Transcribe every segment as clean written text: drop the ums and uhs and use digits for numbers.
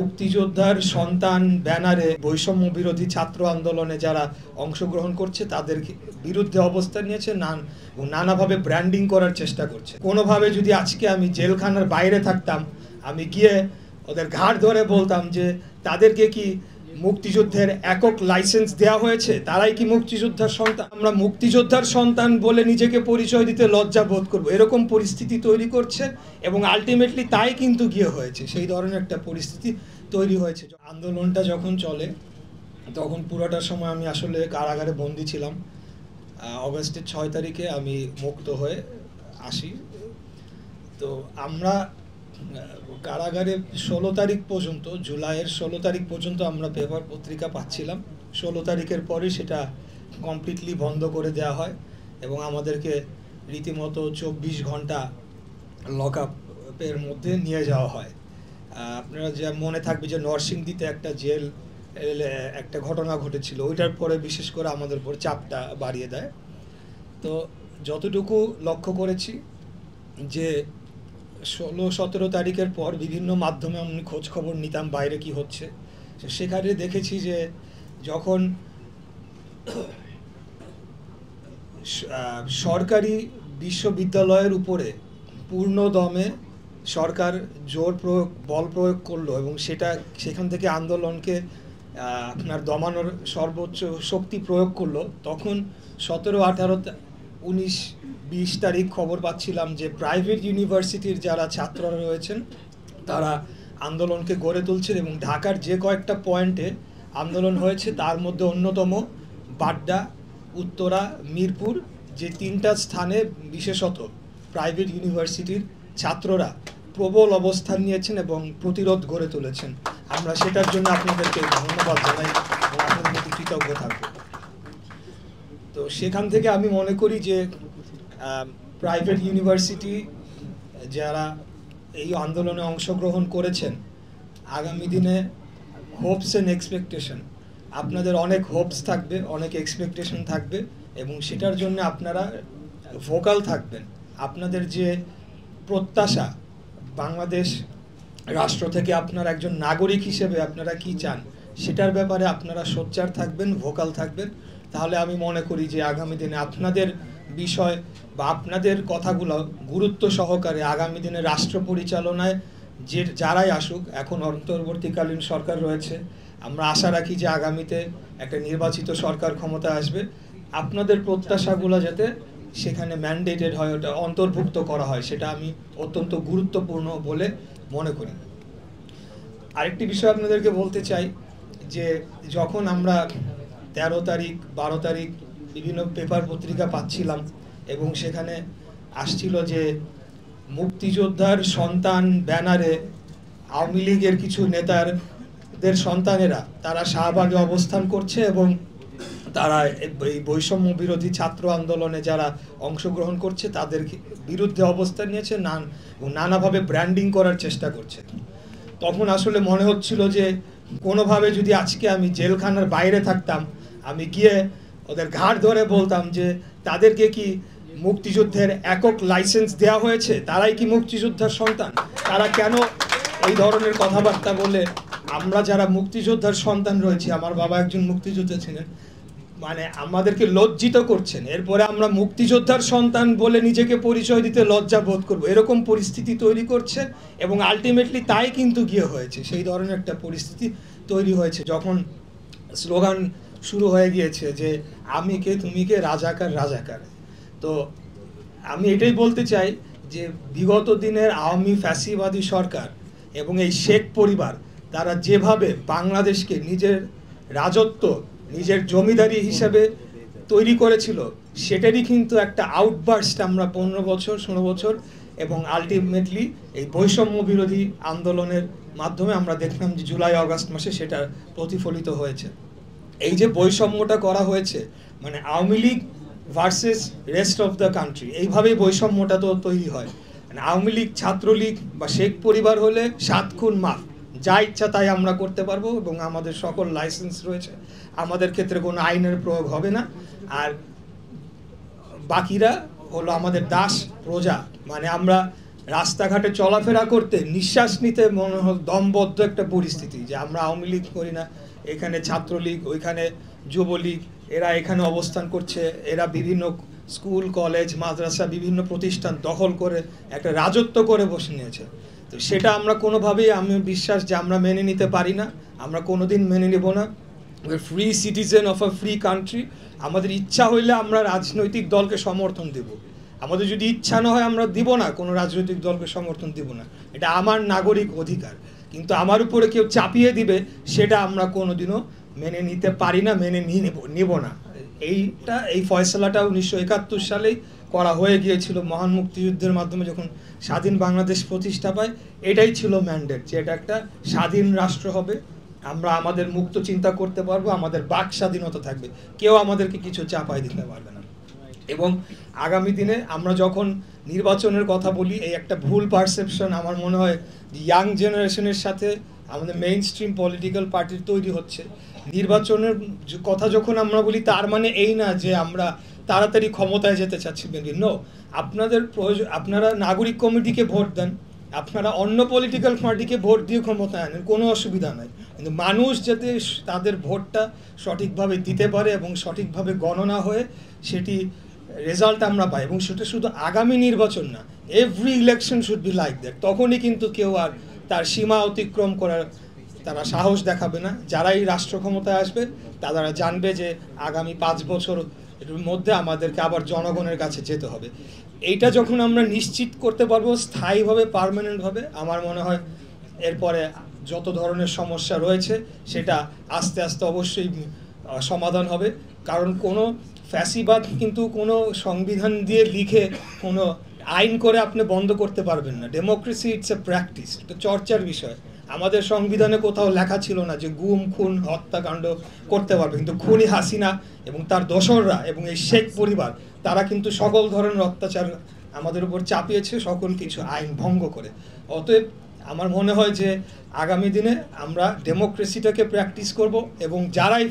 মুক্তিযোদ্ধার সন্তান ব্যানারে বৈষম্য বিরোধী ছাত্র আন্দোলনে যারা অংশগ্রহণ করছে তাদের বিরুদ্ধে অবস্থান নিয়েছে, নানাভাবে ব্র্যান্ডিং করার চেষ্টা করছে। কোনোভাবে যদি আজকে আমি জেলখানার বাইরে থাকতাম, আমি গিয়ে ওদের ঘাড় ধরে বলতাম যে তাদেরকে কি মুক্তিযুদ্ধের একক লাইসেন্স দেওয়া হয়েছে, তারাই কি মুক্তিযোদ্ধার সন্তান? আমরা মুক্তিযোদ্ধার সন্তান বলে নিজেকে পরিচয় দিতে লজ্জা বোধ করবো, এরকম পরিস্থিতি তৈরি করছে এবং আলটিমেটলি তাই কিন্তু গিয়ে হয়েছে। সেই ধরনের একটা পরিস্থিতি তৈরি হয়েছে। আন্দোলনটা যখন চলে তখন পুরোটা সময় আমি আসলে কারাগারে বন্দী ছিলাম। অগাস্টের 6 তারিখে আমি মুক্ত হয়ে আসি। তো আমরা কারাগারে 16 তারিখ পর্যন্ত, জুলাইয়ের 16 তারিখ পর্যন্ত আমরা পেপার পত্রিকা পাচ্ছিলাম। 16 তারিখের পরে সেটা কমপ্লিটলি বন্ধ করে দেওয়া হয় এবং আমাদেরকে রীতিমতো 24 ঘন্টা লক আপের মধ্যে নিয়ে যাওয়া হয়। আপনারা যা মনে থাকবে যে নরসিংদীতে একটা জেল একটা ঘটনা ঘটেছিল, ওইটার পরে বিশেষ করে আমাদের উপর চাপটা বাড়িয়ে দেয়। তো যতটুকু লক্ষ্য করেছি যে 16-17 তারিখের পর বিভিন্ন মাধ্যমে আমি খোঁজ খবর নিতাম বাইরে কি হচ্ছে। সেখানে দেখেছি যে যখন সরকারি বিশ্ববিদ্যালয়ের উপরে পূর্ণ দমে সরকার বল প্রয়োগ করলো এবং সেখান থেকে আন্দোলনকে আপনার দমানোর সর্বোচ্চ শক্তি প্রয়োগ করলো, তখন 17, 18, 19, 20 তারিখ খবর পাচ্ছিলাম যে প্রাইভেট ইউনিভার্সিটির যারা ছাত্ররা রয়েছেন তারা আন্দোলনকে গড়ে তুলছেন এবং ঢাকার যে কয়েকটা পয়েন্টে আন্দোলন হয়েছে তার মধ্যে অন্যতম বাড্ডা, উত্তরা, মিরপুর, যে 3টা স্থানে বিশেষত প্রাইভেট ইউনিভার্সিটির ছাত্ররা প্রবল অবস্থান নিয়েছেন এবং প্রতিরোধ গড়ে তুলেছেন। আমরা সেটার জন্য আপনাদেরকে ধন্যবাদ জানাই এবং আপনাদের প্রতি কৃতজ্ঞ থাকব। তো সেখান থেকে আমি মনে করি যে প্রাইভেট ইউনিভার্সিটি যারা এই আন্দোলনে অংশগ্রহণ করেছেন, আগামী দিনে হোপস অ্যান্ড এক্সপেকটেশন, আপনাদের অনেক হোপস থাকবে, অনেক এক্সপেকটেশন থাকবে এবং সেটার জন্য আপনারা ভোকাল থাকবেন। আপনাদের যে প্রত্যাশা, বাংলাদেশ রাষ্ট্র থেকে আপনার একজন নাগরিক হিসেবে আপনারা কি চান, সেটার ব্যাপারে আপনারা সোচ্চার থাকবেন, ভোকাল থাকবেন। তাহলে আমি মনে করি যে আগামী দিনে আপনাদের বিষয় বা আপনাদের কথাগুলো গুরুত্ব সহকারে আগামী দিনে রাষ্ট্র পরিচালনায় যারাই আসুক, এখন অন্তর্বর্তীকালীন সরকার রয়েছে, আমরা আশা রাখি যে আগামীতে একটা নির্বাচিত সরকার ক্ষমতায় আসবে, আপনাদের প্রত্যাশাগুলো যাতে সেখানে ম্যান্ডেটেড হয়, ওটা অন্তর্ভুক্ত করা হয়, সেটা আমি অত্যন্ত গুরুত্বপূর্ণ বলে মনে করি। আরেকটি বিষয় আপনাদেরকে বলতে চাই যে যখন আমরা 13 তারিখ 12 তারিখ বিভিন্ন পেপার পত্রিকা পাচ্ছিলাম এবং সেখানে আসছিল যে মুক্তিযোদ্ধার সন্তান ব্যানারে আওয়ামী লীগের কিছু নেতাদের সন্তানেরা তারা শাহবাগে অবস্থান করছে এবং তারা এই বৈষম্য বিরোধী ছাত্র আন্দোলনে যারা অংশগ্রহণ করছে তাদের বিরুদ্ধে অবস্থান নিয়েছে, নানাভাবে ব্র্যান্ডিং করার চেষ্টা করছে। তখন আসলে মনে হচ্ছিল যে কোনোভাবে যদি আজকে আমি জেলখানার বাইরে থাকতাম, আমি গিয়ে ওদের ঘাড় ধরে বলতাম যে তাদেরকে কি মুক্তিযুদ্ধের একক লাইসেন্স দেওয়া হয়েছে, তারাই কি মুক্তিযোদ্ধার সন্তান? তারা কেন এই ধরনের কথাবার্তা বলে আমরা যারা মুক্তিযোদ্ধার সন্তান রয়েছি, আমার বাবা একজন মুক্তিযোদ্ধা ছিলেন, মানে আমাদেরকে লজ্জিত করছেন। এরপরে আমরা মুক্তিযোদ্ধার সন্তান বলে নিজেকে পরিচয় দিতে লজ্জা বোধ করবো, এরকম পরিস্থিতি তৈরি করছে এবং আলটিমেটলি তাই কিন্তু গিয়ে হয়েছে। সেই ধরনের একটা পরিস্থিতি তৈরি হয়েছে যখন স্লোগান শুরু হয়ে গিয়েছে যে আমি কে তুমি কে, রাজাকার রাজাকার। তো আমি এটাই বলতে চাই যে বিগত দিনের আওয়ামী ফ্যাসিবাদী সরকার এবং এই শেখ পরিবার তারা যেভাবে বাংলাদেশকে নিজের রাজত্ব, নিজের জমিদারি হিসাবে তৈরি করেছিল, সেটারই কিন্তু একটা আউটবার্স্ট আমরা 15 বছর 16 বছর এবং আলটিমেটলি এই বৈষম্য বিরোধী আন্দোলনের মাধ্যমে আমরা দেখলাম যে জুলাই অগাস্ট মাসে সেটা প্রতিফলিত হয়েছে। এই যে বৈষম্যটা করা হয়েছে, মানে Awami League versus rest of the country, এইভাবেই বৈষম্যটা তো তৈরি হয়। মানে আওয়ামী লীগ, ছাত্রলীগ বা শেখ পরিবার হলে 7 খুন মাফ, যা ইচ্ছা তাই আমরা করতে পারবো এবং আমাদের সকল লাইসেন্স রয়েছে, আমাদের ক্ষেত্রে কোনো আইনের প্রয়োগ হবে না। আর বাকিরা হলো আমাদের দাস প্রজা, মানে আমরা রাস্তাঘাটে চলাফেরা করতে নিঃশ্বাস নিতে মনে হয় দমবদ্ধ একটা পরিস্থিতি, যে আমরা আওয়ামী লীগ করি না, এখানে ছাত্রলীগ, ওইখানে যুবলীগ, এরা এখানে অবস্থান করছে, এরা বিভিন্ন স্কুল কলেজ মাদ্রাসা বিভিন্ন প্রতিষ্ঠান দখল করে একটা রাজত্ব করে বসে নিয়েছে। তো সেটা আমরা কোনোভাবেই, আমি বিশ্বাস যে আমরা মেনে নিতে পারি না, আমরা কোনোদিন মেনে নেব না। Free citizen of a free country. আমাদের ইচ্ছা হইলে আমরা রাজনৈতিক দলকে সমর্থন দেব, আমাদের যদি ইচ্ছা না হয় আমরা দিব না, কোনো রাজনৈতিক দলকে সমর্থন দিব না, এটা আমার নাগরিক অধিকার। কিন্তু আমার উপরে কেউ চাপিয়ে দিবে সেটা আমরা কোনোদিনও মেনে নিতে পারি না, মেনে নিব না। এই ফয়সলাটা 1971 সালেই করা হয়ে গিয়েছিল, মহান মুক্তিযুদ্ধের মাধ্যমে যখন স্বাধীন বাংলাদেশ প্রতিষ্ঠা পায়। এটাই ছিল ম্যান্ডেট, যে এটা একটা স্বাধীন রাষ্ট্র হবে, আমরা আমাদের মুক্ত চিন্তা করতে পারবো, আমাদের বাক স্বাধীনতা থাকবে, কেউ আমাদেরকে কিছু চাপাই দিতে পারবে না। এবং আগামী দিনে আমরা যখন নির্বাচনের কথা বলি, এই একটা ভুল পারসেপশন আমার মনে হয় ইয়াং জেনারেশনের সাথে আমাদের মেইন স্ট্রিম পলিটিক্যাল পার্টির তৈরি হচ্ছে। নির্বাচনের কথা যখন আমরা বলি, তার মানে এই না যে আমরা তাড়াতাড়ি ক্ষমতায় যেতে চাচ্ছি। নো, আপনাদের প্রয়োজন, আপনারা নাগরিক কমিটিকে ভোট দেন, আপনারা অন্য পলিটিক্যাল পার্টিকে ভোট দিয়ে ক্ষমতায় আনেন, কোনো অসুবিধা নাই। কিন্তু মানুষ যাতে তাদের ভোটটা সঠিকভাবে দিতে পারে এবং সঠিকভাবে গণনা হয়ে সেটি রেজাল্ট আমরা পাই, এবং সেটা শুধু আগামী নির্বাচন না, every election should be like that. তখনই কিন্তু কেউ আর তার সীমা অতিক্রম করার তারা সাহস দেখাবে না। যারাই রাষ্ট্র ক্ষমতায় আসবে তারা জানবে যে আগামী 5 বছর এর মধ্যে আমাদেরকে আবার জনগণের কাছে যেতে হবে। এইটা যখন আমরা নিশ্চিত করতে পারবো স্থায়ীভাবে, পার্মানেন্টভাবে, আমার মনে হয় এরপরে যত ধরনের সমস্যা রয়েছে সেটা আস্তে আস্তে অবশ্যই সমাধান হবে। কারণ কোনো ফ্যাসিবাদ কিন্তু কোনো সংবিধান দিয়ে লিখে কোনো আইন করে আপনি বন্ধ করতে পারবেন না। ডেমোক্রেসি ইটস এ প্র্যাকটিস, এটা চর্চার বিষয়। আমাদের সংবিধানে কোথাও লেখা ছিল না যে গুম খুন হত্যাকাণ্ড করতে পারবে, কিন্তু খুনি হাসিনা এবং তার দোসররা এবং এই শেখ পরিবার, তারা কিন্তু সকল ধরনের অত্যাচার আমাদের উপর চাপিয়েছে, সকল কিছু আইন ভঙ্গ করে। অতএব আমার মনে হয় যে আগামী দিনে আমরা ডেমোক্রেসিটাকে প্র্যাকটিস করব, এবং যারাই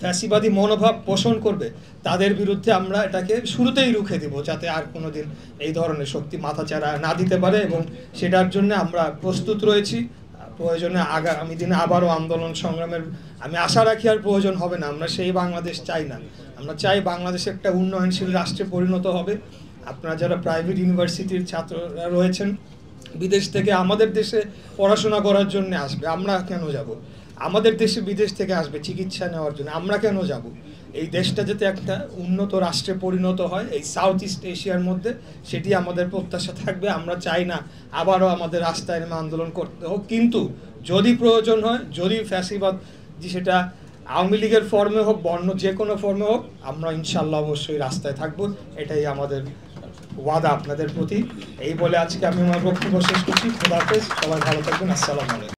ফ্যাসিবাদী মনোভাব পোষণ করবে তাদের বিরুদ্ধে আমরা এটাকে শুরুতেই রুখে দিব, যাতে আর কোনো দিন এই ধরনের শক্তি মাথাচাড়া না দিতে পারে। এবং সেটার জন্য আমরা প্রস্তুত রয়েছি। প্রয়োজনে আগামী দিনে আবারও আন্দোলন সংগ্রামের আমি আশা রাখি আর প্রয়োজন হবে না। আমরা সেই বাংলাদেশ চাই না, আমরা চাই বাংলাদেশ একটা উন্নয়নশীল রাষ্ট্রে পরিণত হবে। আপনারা যারা প্রাইভেট ইউনিভার্সিটির ছাত্ররা রয়েছেন, বিদেশ থেকে আমাদের দেশে পড়াশোনা করার জন্য আসবে, আমরা কেন যাব? আমাদের দেশে বিদেশ থেকে আসবে চিকিৎসা নেওয়ার জন্য, আমরা কেন যাব? এই দেশটা যাতে একটা উন্নত রাষ্ট্রে পরিণত হয় এই সাউথ ইস্ট এশিয়ার মধ্যে, সেটি আমাদের প্রত্যাশা থাকবে। আমরা চাই না আবারও আমাদের রাস্তায় নেমে আন্দোলন করতে হোক। কিন্তু যদি প্রয়োজন হয়, যদি ফ্যাসিবাদ সেটা আওয়ামী লীগের ফর্মে হোক, বন্য যে কোনো ফর্মে হোক, আমরা ইনশাল্লাহ অবশ্যই রাস্তায় থাকবো। এটাই আমাদের ওয়াদা আপনাদের প্রতি। এই বলে আজকে আমি আমার বক্তব্য শেষ করছি। খোদা হাফেজ, সবাই ভালো থাকবেন। আসসালামু আলাইকুম।